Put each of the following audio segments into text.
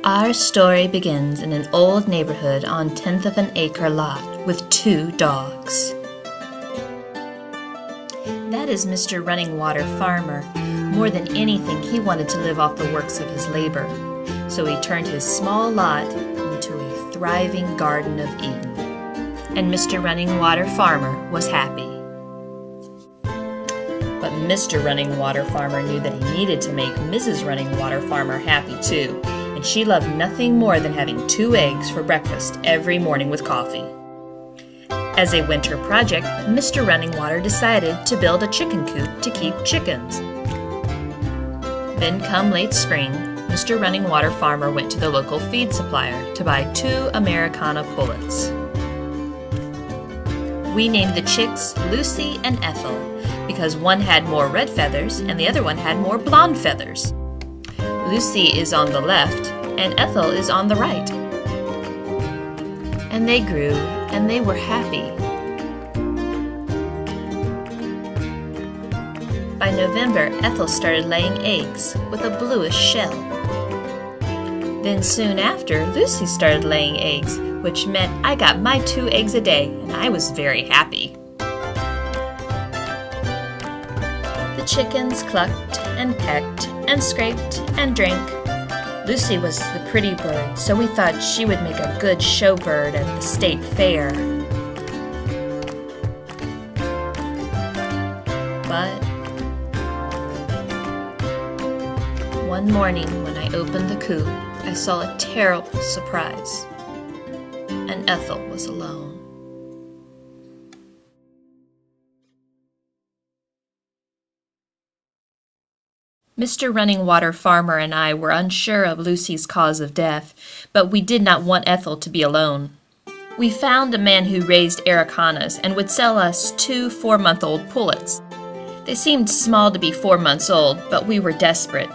Our story begins in an old neighborhood on 1/10 of an acre lot with 2 dogs. That is Mr. Running Water Farmer. More than anything, he wanted to live off the works of his labor. So he turned his small lot into a thriving Garden of Eden. And Mr. Running Water Farmer was happy. But Mr. Running Water Farmer knew that he needed to make Mrs. Running Water Farmer happy too. And she loved nothing more than having 2 eggs for breakfast every morning with coffee. As a winter project, Mr. Running Water decided to build a chicken coop to keep chickens. Then come late spring, Mr. Running Water Farmer went to the local feed supplier to buy 2 Americana pullets. We named the chicks Lucy and Ethel because one had more red feathers and the other one had more blonde feathers. Lucy is on the left and Ethel is on the right. And they grew and they were happy. By November, Ethel started laying eggs with a bluish shell. Then soon after, Lucy started laying eggs, which meant I got my 2 eggs a day and I was very happy. The chickens clucked and pecked and scraped and drank. Lucy was the pretty bird, so we thought she would make a good show bird at the state fair. But one morning when I opened the coop, I saw a terrible surprise, and Ethel was alone. Mr. Running Water Farmer and I were unsure of Lucy's cause of death, but we did not want Ethel to be alone. We found a man who raised Aracanas and would sell us 2 4-month-old pullets. They seemed small to be 4 months old, but we were desperate,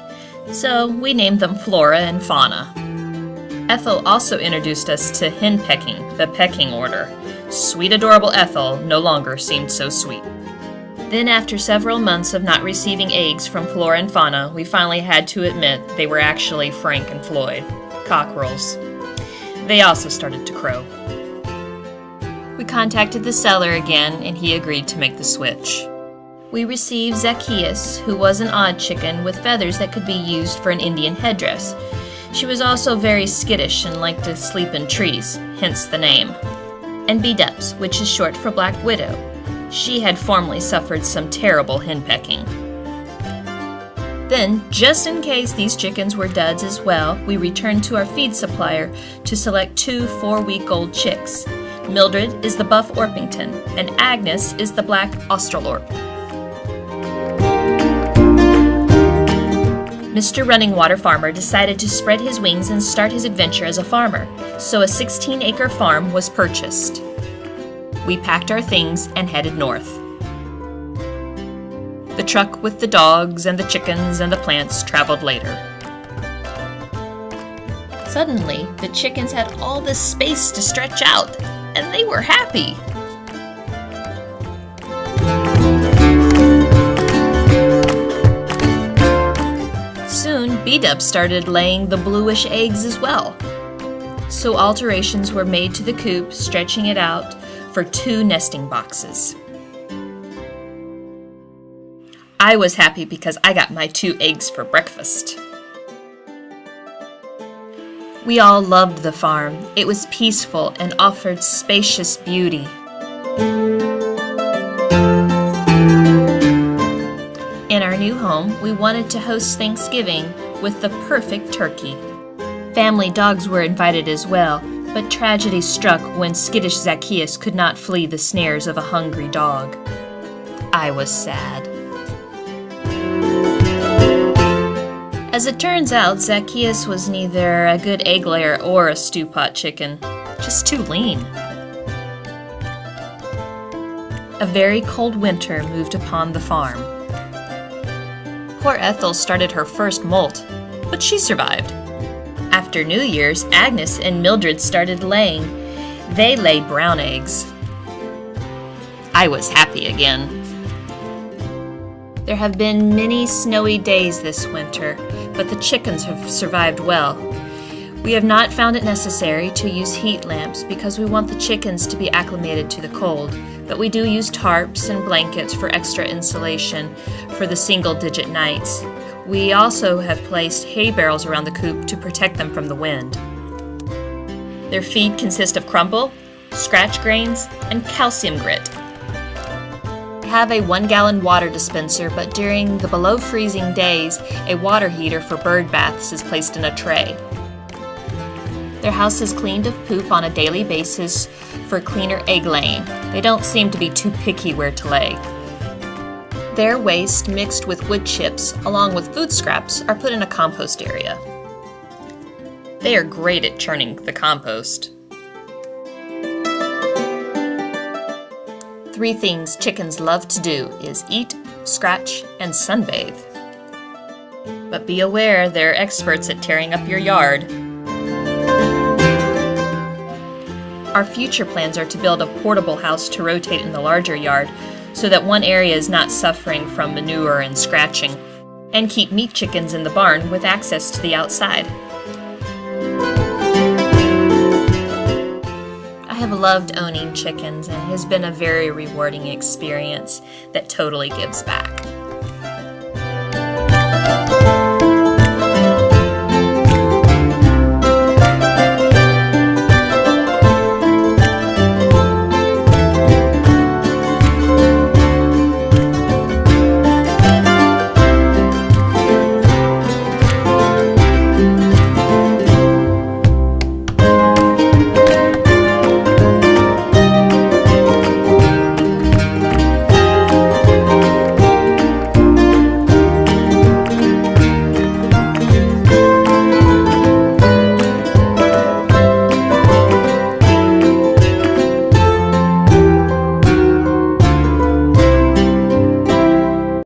so we named them Flora and Fauna. Ethel also introduced us to henpecking, the pecking order. Sweet, adorable Ethel no longer seemed so sweet. Then after several months of not receiving eggs from Flora and Fauna, we finally had to admit they were actually Frank and Floyd, cockerels. They also started to crow. We contacted the seller again and he agreed to make the switch. We received Zacchaeus, who was an odd chicken with feathers that could be used for an Indian headdress. She was also very skittish and liked to sleep in trees, hence the name. And B-Dubs, which is short for Black Widow. She had formerly suffered some terrible henpecking. Then, just in case these chickens were duds as well, we returned to our feed supplier to select 2 4-week-old chicks. Mildred is the buff Orpington, and Agnes is the black Australorp. Mr. Running Water Farmer decided to spread his wings and start his adventure as a farmer, so a 16-acre farm was purchased. We packed our things and headed north. The truck with the dogs and the chickens and the plants traveled later. Suddenly, the chickens had all this space to stretch out, and they were happy. Soon, B-Dub started laying the bluish eggs as well. So alterations were made to the coop, stretching it out for 2 nesting boxes. I was happy because I got my 2 eggs for breakfast. We all loved the farm. It was peaceful and offered spacious beauty. In our new home, we wanted to host Thanksgiving with the perfect turkey. Family dogs were invited as well, but tragedy struck when skittish Zacchaeus could not flee the snares of a hungry dog. I was sad. As it turns out, Zacchaeus was neither a good egg layer or a stew pot chicken, just too lean. A very cold winter moved upon the farm. Poor Ethel started her first molt, but she survived. After New Year's, Agnes and Mildred started laying. They laid brown eggs. I was happy again. There have been many snowy days this winter, but the chickens have survived well. We have not found it necessary to use heat lamps because we want the chickens to be acclimated to the cold, but we do use tarps and blankets for extra insulation for the single-digit nights. We also have placed hay barrels around the coop to protect them from the wind. Their feed consists of crumble, scratch grains, and calcium grit. We have a 1-gallon water dispenser, but during the below freezing days, a water heater for bird baths is placed in a tray. Their house is cleaned of poop on a daily basis for cleaner egg laying. They don't seem to be too picky where to lay. Their waste, mixed with wood chips, along with food scraps, are put in a compost area. They are great at churning the compost. 3 things chickens love to do is eat, scratch, and sunbathe. But be aware, they're experts at tearing up your yard. Our future plans are to build a portable house to rotate in the larger yard so that one area is not suffering from manure and scratching, and keep meat chickens in the barn with access to the outside. I have loved owning chickens, and it has been a very rewarding experience that totally gives back.